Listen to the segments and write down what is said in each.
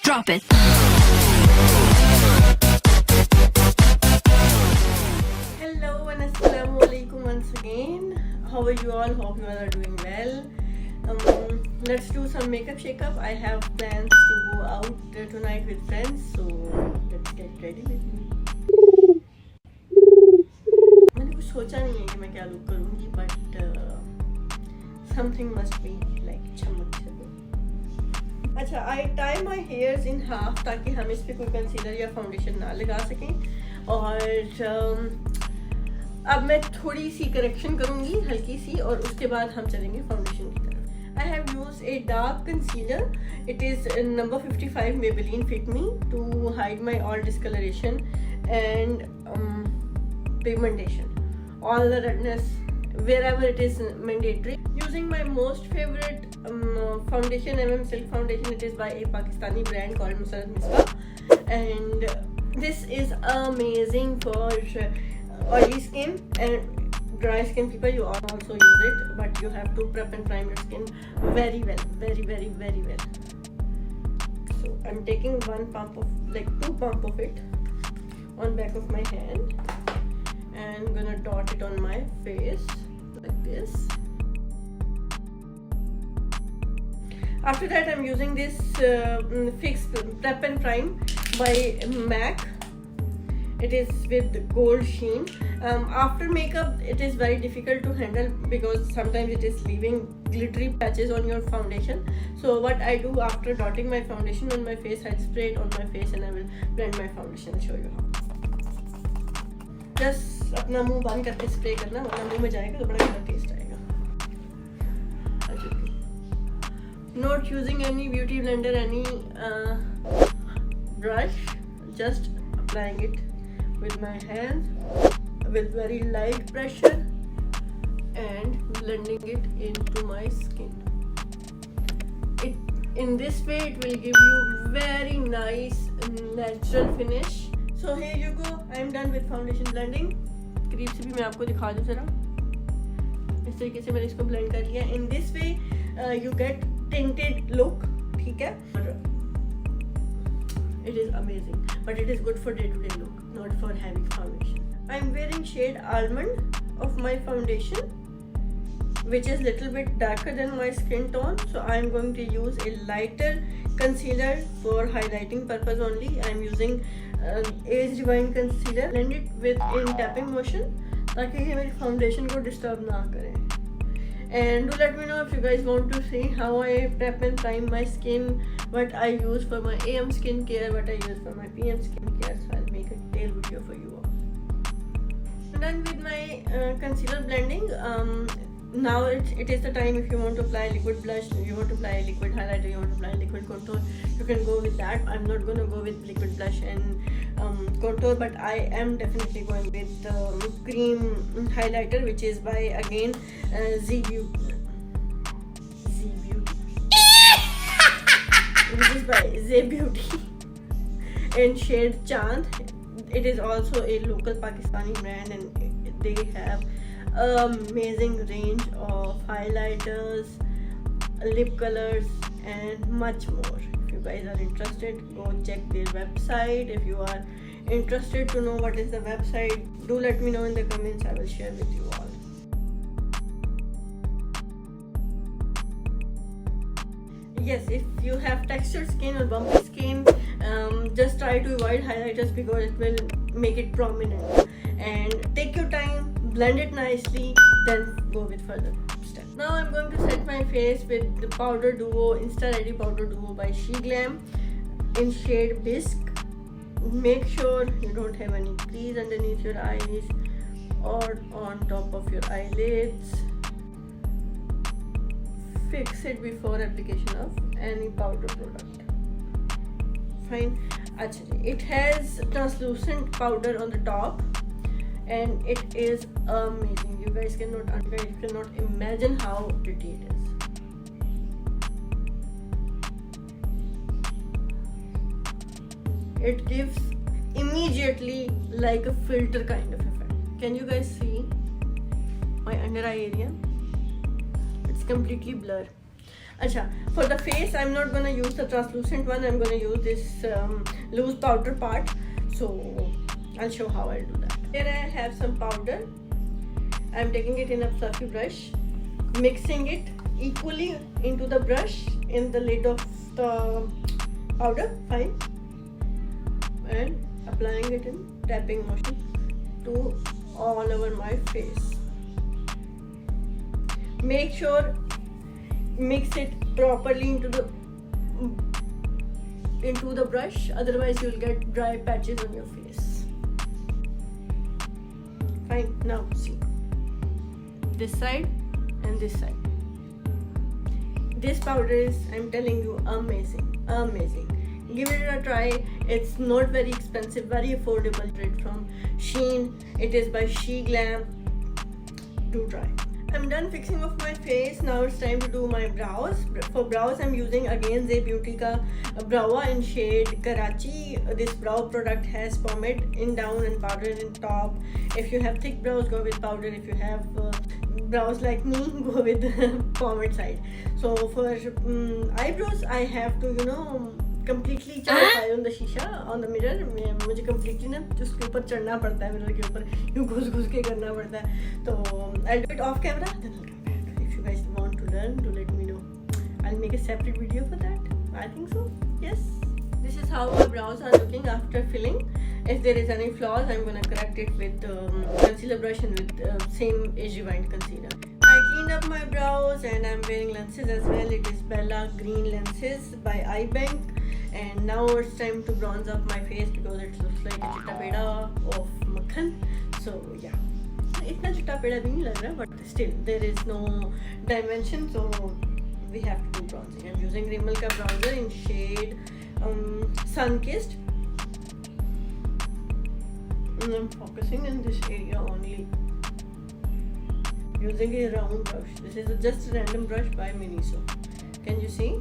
Drop it. Hello and assalamu alaikum once again. How are you all? Hope you all are doing well. Let's do some makeup shake-up. I have plans to go out tonight with friends, so let's get ready with me. मैंने कुछ सोचा नहीं है कि मैं क्या look करूँगी, but something must be like चमक चलो. अच्छा, I tie my hairs in half ताकि हम इस पे कोई कंसीलर या फाउंडेशन ना लगा सकें. और अब मैं थोड़ी सी करेक्शन करूँगी, हल्की सी, और उसके बाद हम चलेंगे फाउंडेशन की तरफ. I have used a dark concealer. It is number 55 Maybelline Fit Me to hide my all discoloration and pigmentation, all the redness wherever it is mandatory. Using my most favorite foundation, Silk foundation. It is by a Pakistani brand called Miswa, and this is amazing for oily skin and dry skin people. You also use it, but you have to prep and prime your skin very well, very well. So I'm taking two pump of it on back of my hand and gonna dot it on my face like this. After that, I'm using this Fix Prep and Prime by MAC. It is with gold sheen. After makeup, it is very difficult to handle because sometimes it is leaving glittery patches on your foundation. So what I do after dotting my foundation on my face, I spray it on my face and I will blend my foundation and show you how. Just अपना मुंह बंद करके spray करना, वरना मुंह में जाएगा तो बड़ा गंदा टेस्ट आएगा. Not using any beauty blender, any brush, just applying it with my hands with very light pressure and blending it into my skin. In this way it will give you very nice natural finish. So here you go, I am done with foundation blending. करीब से भी मैं आपको दिखा दूँ जरा. इस तरीके से मैंने इसको blend कर लिया. In this way you get tinted look, ठीक है? It is amazing, but it is good for day-to-day look, not for heavy foundation. I am wearing shade Almond of my foundation, which is little bit darker than my skin tone. So I am going to use a lighter concealer for highlighting purpose only. I am using Age Divine concealer. Blend it with in tapping motion ताकि ये मेरी foundation को disturb ना करे. And do let me know if you guys want to see how I prep and prime my skin, what I use for my AM skincare, what I use for my PM skincare. So I'll make a detailed video for you all. I'm done with my concealer blending. Now it is the time. If you want to apply liquid blush, you want to apply liquid highlighter, you want to apply liquid contour, you can go with that. I'm not going to go with liquid blush and contour, but I am definitely going with cream highlighter, which is by again Z Beauty. Which is by Z Beauty in shade Chand. It is also a local Pakistani brand, and they have amazing range of highlighters, lip colors, and much more. If you guys are interested, go check their website. If you are interested to know what is the website, do let me know in the comments. I will share with you all. Yes, if you have textured skin or bumpy skin, just try to avoid highlighters because it will make it prominent. And take your time, blend it nicely, then go with further steps. Now I'm going to set my face with the powder duo, Insta Ready powder duo by Glam in shade Bisque. Make sure you don't have any crease underneath your eyes or on top of your eyelids. Fix it before application of any powder product. Fine. Actually, it has translucent powder on the top, and it is amazing. You guys cannot imagine how pretty it is. It gives immediately like a filter kind of effect. Can you guys see my under eye area? It's completely blurred. Acha, for the face, I'm not gonna use the translucent one. I'm gonna use this loose powder part. So I'll show how I'll do that. Here I have some powder. I'm taking it in a fluffy brush, mixing it equally into the brush in the lid of the powder, fine, and applying it in tapping motion to all over my face. Make sure mix it properly into the brush, otherwise you'll get dry patches on your face. Fine. Now see this side and this side. This powder is, I'm telling you, amazing. Give it a try. It's not very expensive, very affordable. It from Shein. It is by Glam. Do try. I'm done fixing off my face. Now it's time to do my brows. For brows, I'm using again Zay Beauty ka brow in shade Karachi. This brow product has pomade in down and powder in top. If you have thick brows, go with powder. If you have brows like me, go with pomade side. So for eyebrows, I have to completely चढ़ on the शीशा on the mirror. मुझे completely ना उसके ऊपर चढ़ना पड़ता है, mirror के ऊपर यूँ घुस के करना पड़ता है. तो I'll do it off camera, then I'll come back. If you guys want to learn, to let me know. I'll make a separate video for that. I think so. Yes. This is how my brows are looking after filling. If there is any flaws, I'm gonna correct it with concealer brush and with same age rewind concealer. I cleaned up my brows and I'm wearing lenses as well. It is Bella green lenses by iBank. And now it's time to bronze up my face because it looks like a chitta peda of makhan. So yeah, itna chitta peda bhi nahi lag raha, but still there is no dimension, so we have to do bronzing. I'm using Rimmel ka bronzer in shade Sun Kissed. And I'm focusing in this area only. Using a round brush. This is just a random brush by Miniso. Can you see?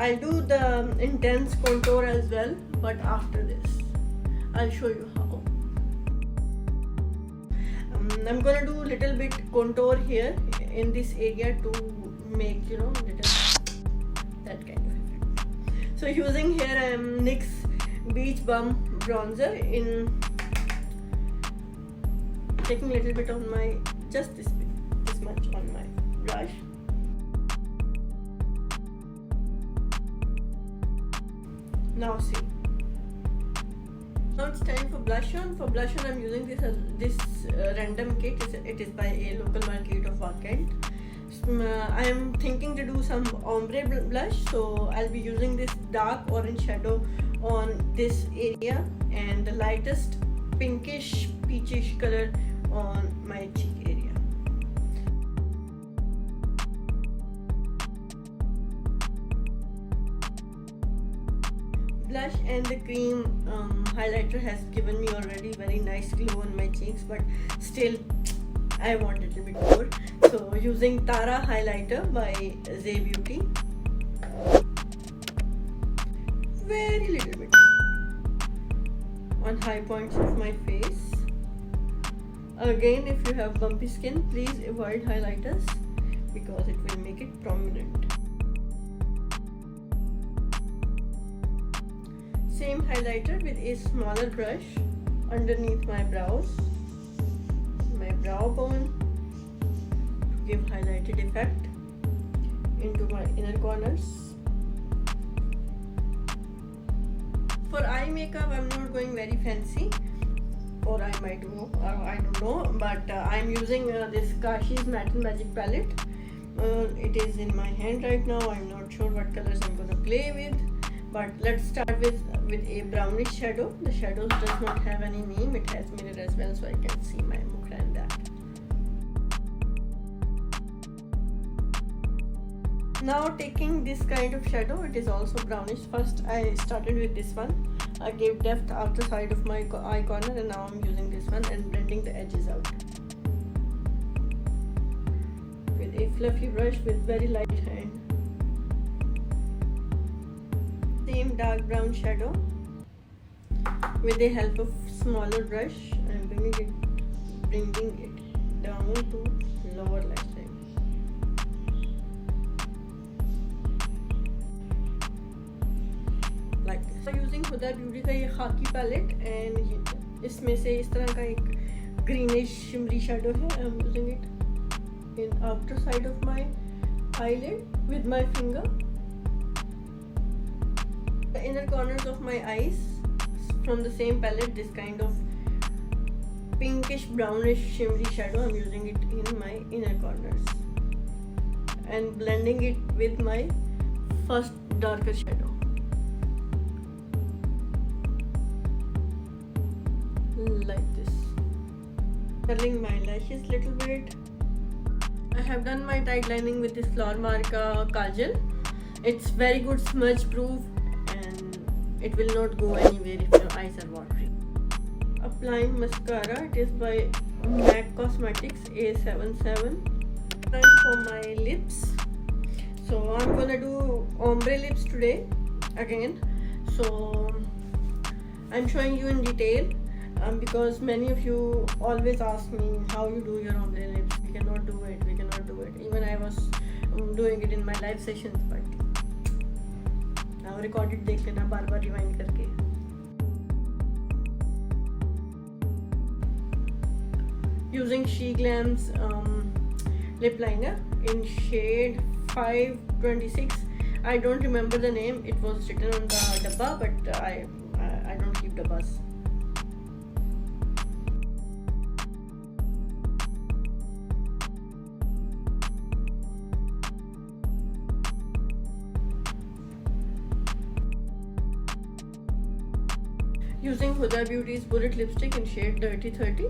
I'll do the intense contour as well, but after this I'll show you how. I'm gonna do a little bit contour here in this area to make little that kind of effect. So using here I am NYX Beach Bum bronzer in taking a little bit on my this much on my brush. Now see. Now it's time for blush on. For blush on, I'm using this random kit. It is by a local market of Wakent. I am thinking to do some ombre blush, so I'll be using this dark orange shadow on this area and the lightest pinkish peachish color on my cheek area. Blush and the cream highlighter has given me already very nice glow on my cheeks, but still I want a little bit more. So using Tara highlighter by Zay Beauty, very little bit on high points of my face. Again, if you have bumpy skin, please avoid highlighters because it will make it prominent. Same highlighter with a smaller brush underneath my brows, my brow bone, to give highlighted effect into my inner corners. For eye makeup, I'm not going very fancy, or I might go, or I don't know, but I'm using this Kashi's Matte and Magic palette. It is in my hand right now. I'm not sure what colors I'm gonna play with. But let's start with a brownish shadow. The shadow does not have any name. It has mirror as well, so I can see my mukha in that. Now taking this kind of shadow, it is also brownish. First I started with this one. I gave depth outer side of my eye corner, and now I'm using this one and blending the edges out with a fluffy brush with very light hand. Same dark brown shadow with the help of smaller brush. I'm bringing it down to lower lash line. Using Huda Beauty का ये खाकी palette and इसमें से इस तरह का एक greenish shimmery shadow है. I am using it in outer side of my eyelid with my finger. The inner corners of my eyes from the same palette, this kind of pinkish brownish shimmery shadow, I'm using it in my inner corners and blending it with my first darker shadow like this. Curling my lashes little bit. I have done my tight lining with this Flower Marka kajal. It's very good smudge proof and it will not go anywhere if your eyes are watery. Applying mascara, it is by MAC Cosmetics A77. Time for my lips. So I'm gonna do ombre lips today again. So I'm showing you in detail because many of you always ask me how you do your ombre lips. We cannot do it. Even I was doing it in my live sessions, but now recorded देख लेना बार बार rewind करके. Using Glam's lip liner in shade 526. I don't remember the name. It was written on the dabba, but I don't keep dabbas. Using Huda Beauty's Bullet Lipstick in shade Dirty 30.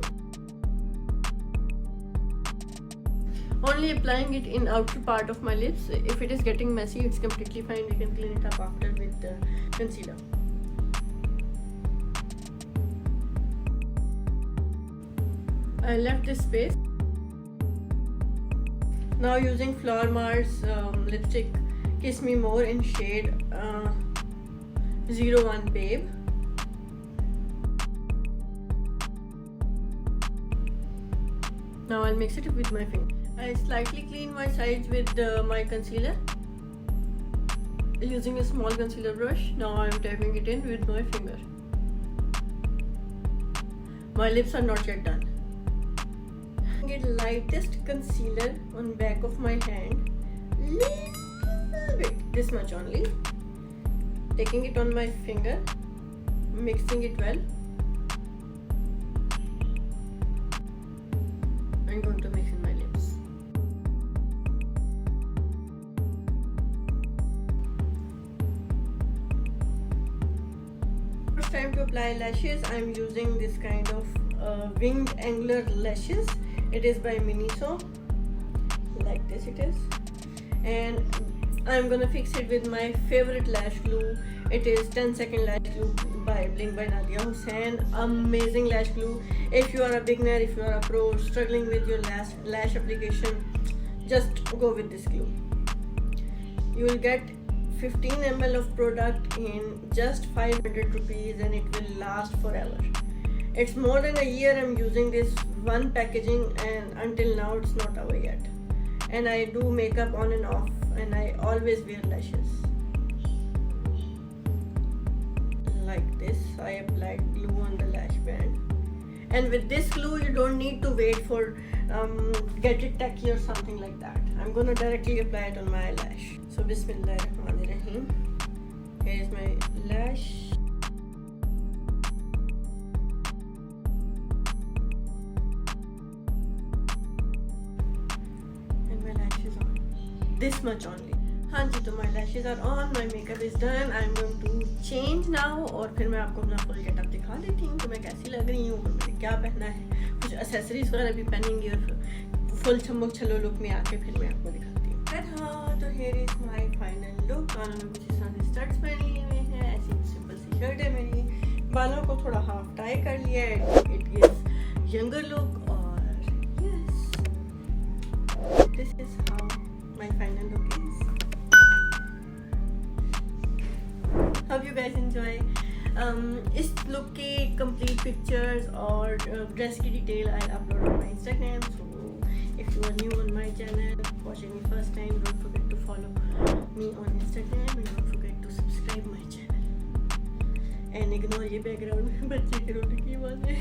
Only applying it in outer part of my lips. If it is getting messy, it's completely fine. We can clean it up after with concealer. I left this space. Now using Flower Mars lipstick Kiss Me More in shade 01 Babe. Now I'll mix it with my finger. I slightly clean my sides with my concealer using a small concealer brush. Now I'm tapping it in with my finger. My lips are not yet done. Get lightest concealer on back of my hand, little bit, this much only. Taking it on my finger, mixing it well. I'm going to mix in my lips. First time to apply lashes, I'm using this kind of winged angular lashes. It is by Miniso, like this it is, and I'm gonna fix it with my favorite lash glue. It is 10-second lash glue by Bling by Nadia Hussain. Amazing lash glue. If you are a beginner, if you are a pro, struggling with your lash application, just go with this glue. You will get 15 ml of product in just 500 rupees and it will last forever. It's more than a year I'm using this one packaging and until now it's not over yet. And I do makeup on and off and I always wear lashes. Like this, I applied glue on the lash band. And with this glue you don't need to wait for get it tacky or something like that. I'm gonna directly apply it on my eyelash. So Bismillahirrahmanirrahim. Here is my lash. And my lash is on. This much only. हाँ जी, तो my lashes are on, my makeup is done. I'm going to change now और फिर मैं आपको अपना full getup दिखा देती हूँ कि मैं कैसी लग रही हूँ और मैंने क्या पहना है. कुछ accessories वगैरह भी पहनेंगी और full छम्मक छल्लो look में आके फिर मैं आपको दिखाती हूँ. हाँ, तो here is my final look. कानों में कुछ इस तरह से studs पहने हुए हैं. ऐसी सिंपल सी शर्ट है मेरी. बालों को थोड़ा half tie कर लिया है. It gives younger look और yes, this is how my final look is. Hope you guys enjoy. इस look के complete pictures और dress की detail I'll upload on my Instagram. So if you are new on my channel, watching me first time, don't forget to follow me on Instagram and don't forget to subscribe my channel. And ignore ये background में बच्चे की रोने की आवाज़ है।